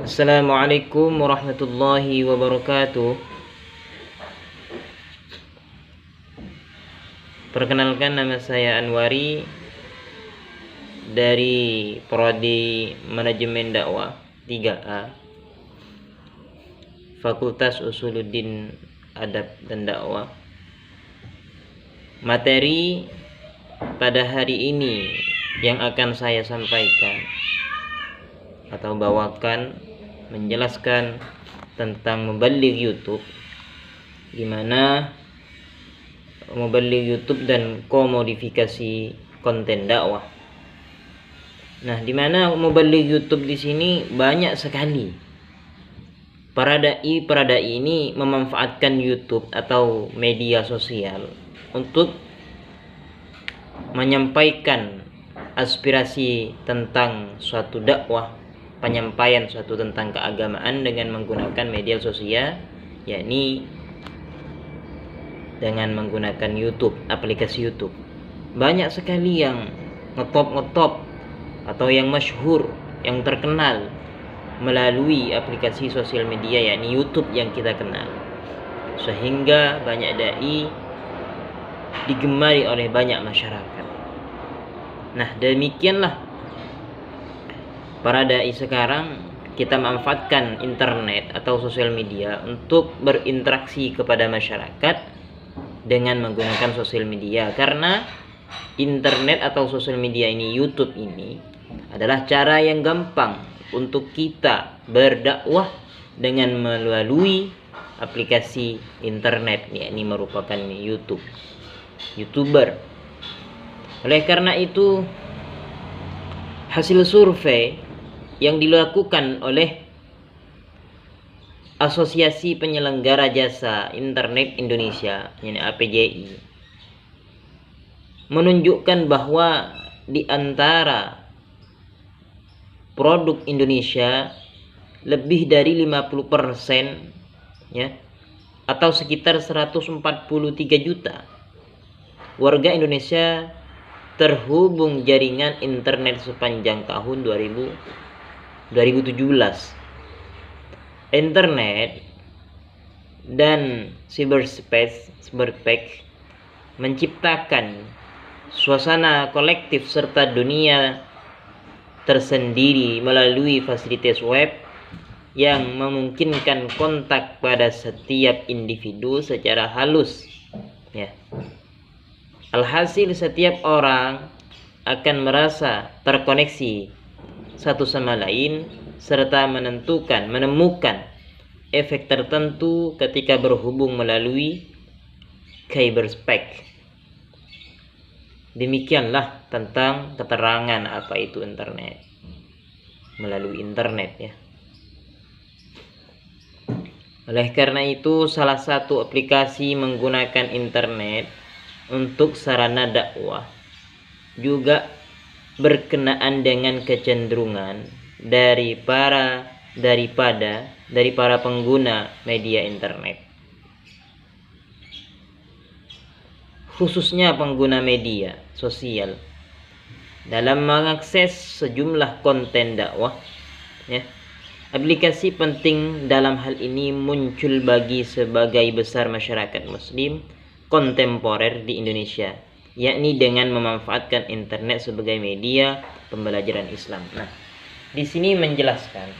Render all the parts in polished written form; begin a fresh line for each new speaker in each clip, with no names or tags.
Assalamualaikum warahmatullahi wabarakatuh. Perkenalkan, nama saya Anwari dari Prodi Manajemen Dakwah 3A, Fakultas Usuluddin Adab dan Dakwah. Materi pada hari ini yang akan saya sampaikan atau bawakan menjelaskan tentang mubaligh YouTube, gimana mubaligh YouTube dan komodifikasi konten dakwah. Nah, di mana mubaligh YouTube di sini banyak sekali. Para dai ini memanfaatkan YouTube atau media sosial untuk menyampaikan aspirasi tentang suatu dakwah, penyampaian suatu tentang keagamaan dengan menggunakan media sosial, yakni dengan menggunakan YouTube, aplikasi YouTube. Banyak sekali yang ngetop atau yang masyhur, yang terkenal melalui aplikasi sosial media, yakni YouTube yang kita kenal, sehingga banyak dai digemari oleh banyak masyarakat. Nah, demikianlah para dai sekarang, kita manfaatkan internet atau sosial media untuk berinteraksi kepada masyarakat dengan menggunakan sosial media, karena internet atau sosial media ini, YouTube ini adalah cara yang gampang untuk kita berdakwah dengan melalui aplikasi internet, yakni merupakan YouTuber. Oleh karena itu, hasil survei yang dilakukan oleh Asosiasi Penyelenggara Jasa Internet Indonesia, yakni APJI, menunjukkan bahwa di antara produk Indonesia lebih dari 50%, ya, atau sekitar 143 juta warga Indonesia terhubung jaringan internet sepanjang tahun 2017. Internet dan cyberspace menciptakan suasana kolektif serta dunia tersendiri melalui fasilitas web yang memungkinkan kontak pada setiap individu secara halus, ya. Alhasil, setiap orang akan merasa terkoneksi satu sama lain serta menemukan efek tertentu ketika berhubung melalui cyberspace. Demikianlah tentang keterangan apa itu internet, melalui internet, ya. Oleh karena itu, salah satu aplikasi menggunakan internet untuk sarana dakwah juga berkenaan dengan kecenderungan dari para pengguna media internet, khususnya pengguna media sosial, dalam mengakses sejumlah konten dakwah, ya. Aplikasi penting dalam hal ini muncul bagi sebagai besar masyarakat muslim kontemporer di Indonesia, yakni dengan memanfaatkan internet sebagai media pembelajaran Islam. Nah, di sini menjelaskan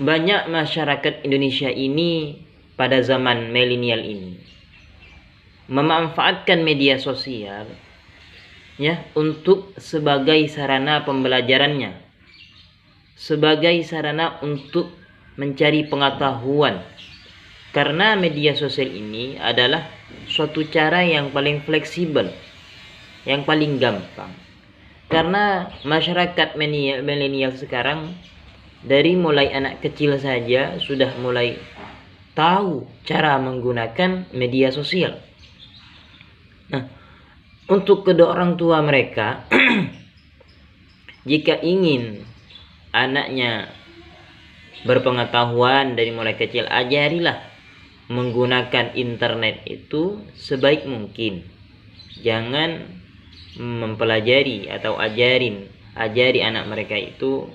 banyak masyarakat Indonesia ini pada zaman milenial ini memanfaatkan media sosial, ya, untuk sebagai sarana pembelajarannya, sebagai sarana untuk mencari pengetahuan. Karena media sosial ini adalah suatu cara yang paling fleksibel, yang paling gampang. Karena masyarakat milenial sekarang, dari mulai anak kecil saja sudah mulai tahu cara menggunakan media sosial. Nah, untuk kedua orang tua mereka, jika ingin anaknya berpengetahuan dari mulai kecil, ajarilah menggunakan internet itu sebaik mungkin. Jangan mempelajari atau ajari anak mereka itu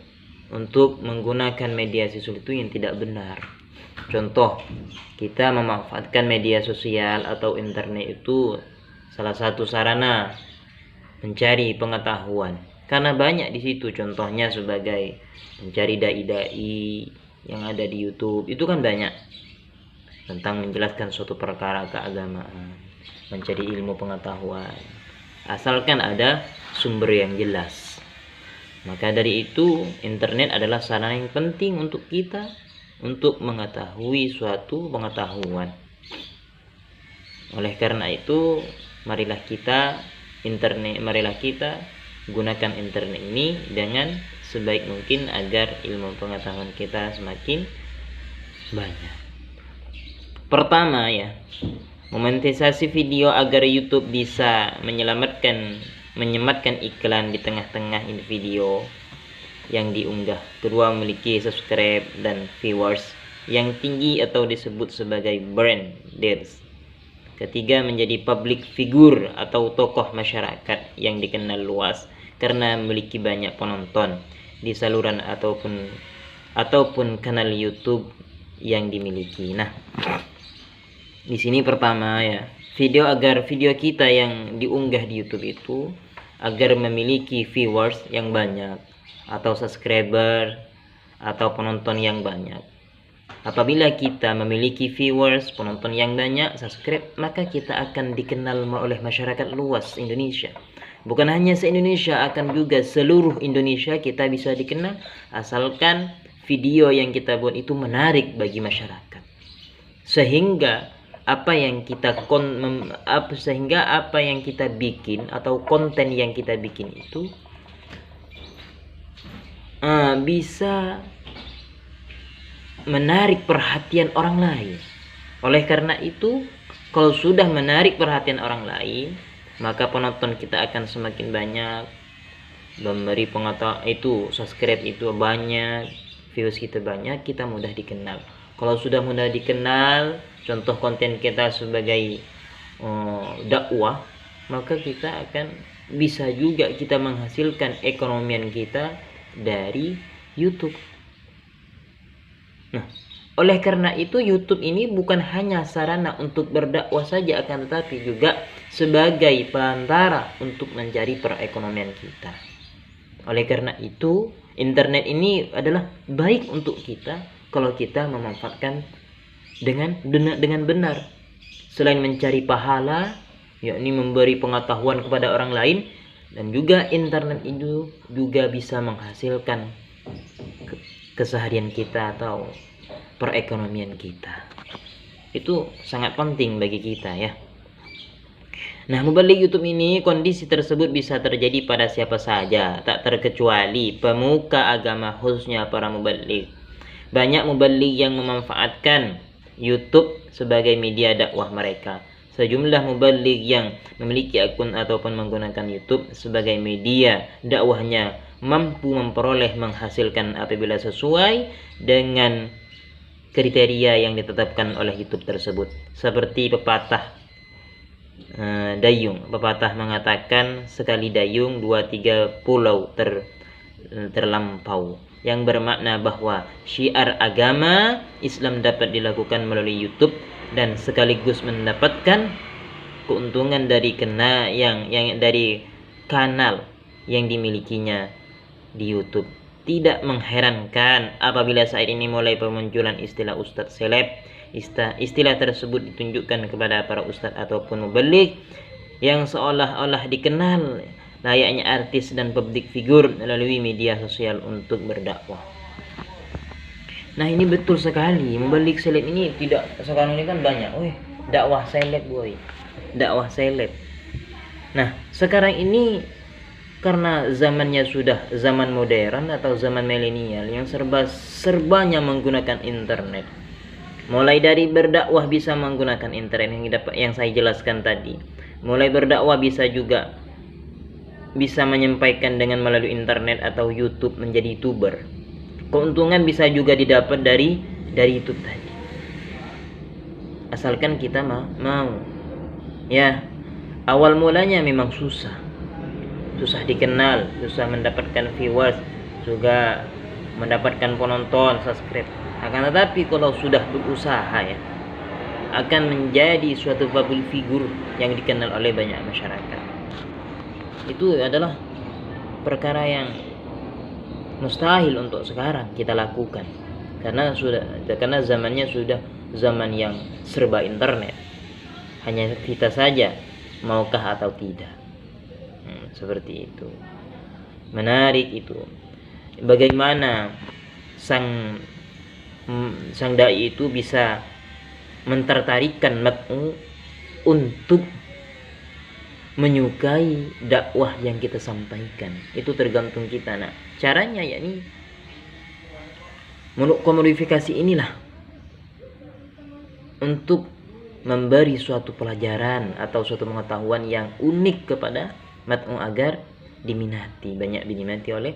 untuk menggunakan media sosial itu yang tidak benar. Contoh, kita memanfaatkan media sosial atau internet itu salah satu sarana mencari pengetahuan. Karena banyak di situ, contohnya sebagai mencari dai-dai yang ada di YouTube, itu kan banyak tentang menjelaskan suatu perkara keagamaan, mencari ilmu pengetahuan, asalkan ada sumber yang jelas. Maka dari itu, internet adalah sarana yang penting untuk kita untuk mengetahui suatu pengetahuan. Oleh karena itu, marilah kita gunakan internet ini dengan sebaik mungkin agar ilmu pengetahuan kita semakin banyak. Pertama ya, monetisasi video agar YouTube bisa menyematkan iklan di tengah-tengah video yang diunggah. Kedua, memiliki subscribe dan viewers yang tinggi atau disebut sebagai brand deals. Ketiga, menjadi public figure atau tokoh masyarakat yang dikenal luas karena memiliki banyak penonton di saluran ataupun kanal YouTube yang dimiliki. Nah, di sini pertama ya, agar video kita yang diunggah di YouTube itu agar memiliki viewers yang banyak atau subscriber atau penonton yang banyak. Apabila kita memiliki viewers, penonton yang banyak, subscribe, maka kita akan dikenal oleh masyarakat luas Indonesia. Bukan hanya se-Indonesia, akan juga seluruh Indonesia kita bisa dikenal asalkan video yang kita buat itu menarik bagi masyarakat. Sehingga apa yang kita bikin atau konten yang kita bikin itu bisa menarik perhatian orang lain. Oleh karena itu, kalau sudah menarik perhatian orang lain, maka penonton kita akan semakin banyak, memberi pengetahuan itu, subscribe itu banyak, views kita banyak, kita mudah dikenal. Kalau sudah mudah dikenal, contoh konten kita sebagai dakwah, maka kita akan bisa juga kita menghasilkan ekonomian kita dari YouTube. Nah, oleh karena itu YouTube ini bukan hanya sarana untuk berdakwah saja, akan tetapi juga sebagai perantara untuk mencari perekonomian kita. Oleh karena itu, internet ini adalah baik untuk kita kalau kita memanfaatkan dengan benar. Selain mencari pahala, yakni memberi pengetahuan kepada orang lain, dan juga internet itu juga bisa menghasilkan keseharian kita atau perekonomian kita. Itu sangat penting bagi kita ya. Nah, mubalik YouTube ini, kondisi tersebut bisa terjadi pada siapa saja, tak terkecuali pemuka agama, khususnya para mubalik. Banyak mubalik yang memanfaatkan YouTube sebagai media dakwah mereka. Sejumlah mubalik yang memiliki akun ataupun menggunakan YouTube sebagai media dakwahnya mampu menghasilkan apabila sesuai dengan kriteria yang ditetapkan oleh YouTube tersebut. Seperti pepatah dayung. Pepatah mengatakan sekali dayung 2-3 pulau terlampau, yang bermakna bahwa syiar agama Islam dapat dilakukan melalui YouTube dan sekaligus mendapatkan keuntungan dari dari kanal yang dimilikinya di YouTube. Tidak mengherankan apabila saat ini mulai bermunculan istilah ustadz seleb. Istilah tersebut ditunjukkan kepada para ustadz ataupun mubalik yang seolah-olah dikenal layaknya artis dan public figure melalui media sosial untuk berdakwah. Nah, ini betul sekali, mubalik seleb ini tidak, sekarang ini kan banyak, dakwah seleb dakwah seleb. Nah, sekarang ini karena zamannya sudah zaman modern atau zaman milenial yang serbanya menggunakan internet. Mulai dari berdakwah bisa menggunakan internet yang saya jelaskan tadi. Mulai berdakwah bisa juga bisa menyampaikan dengan melalui internet atau YouTube, menjadi YouTuber. Keuntungan bisa juga didapat dari YouTube tadi. Asalkan kita mau. Ya, awal mulanya memang susah dikenal, susah mendapatkan viewers, juga mendapatkan penonton, subscribe. Akan tetapi kalau sudah berusaha ya, akan menjadi suatu public figure yang dikenal oleh banyak masyarakat. Itu adalah perkara yang mustahil untuk sekarang kita lakukan, karena zamannya sudah zaman yang serba internet. Hanya kita saja maukah atau tidak. Seperti itu. Menarik itu. Bagaimana sang dai itu bisa mentertarikkan mat'u untuk menyukai dakwah yang kita sampaikan. Itu tergantung kita. Nah, caranya yakni komodifikasi inilah untuk memberi suatu pelajaran atau suatu pengetahuan yang unik kepada mat'u agar banyak diminati oleh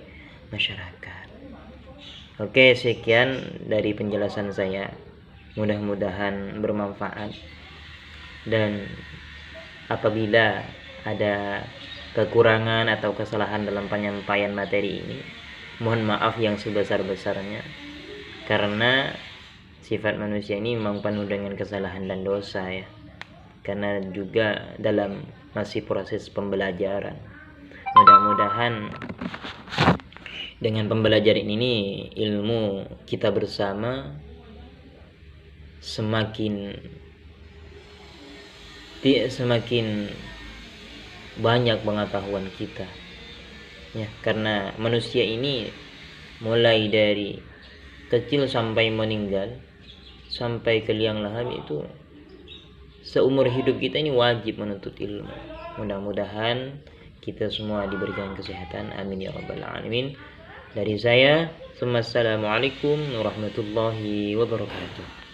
masyarakat. Oke, sekian dari penjelasan saya. Mudah-mudahan bermanfaat, dan apabila ada kekurangan atau kesalahan dalam penyampaian materi ini, mohon maaf yang sebesar-besarnya, karena sifat manusia ini memang penuh dengan kesalahan dan dosa ya, karena juga dalam masih proses pembelajaran. Mudah-mudahan dengan pembelajaran ini ilmu kita bersama semakin banyak pengetahuan kita ya, karena manusia ini mulai dari kecil sampai meninggal, sampai ke liang lahat, itu seumur hidup kita ini wajib menuntut ilmu. Mudah-mudahan kita semua diberikan kesehatan, amin ya rabbal alamin. Dari saya, assalamualaikum warahmatullahi wabarakatuh.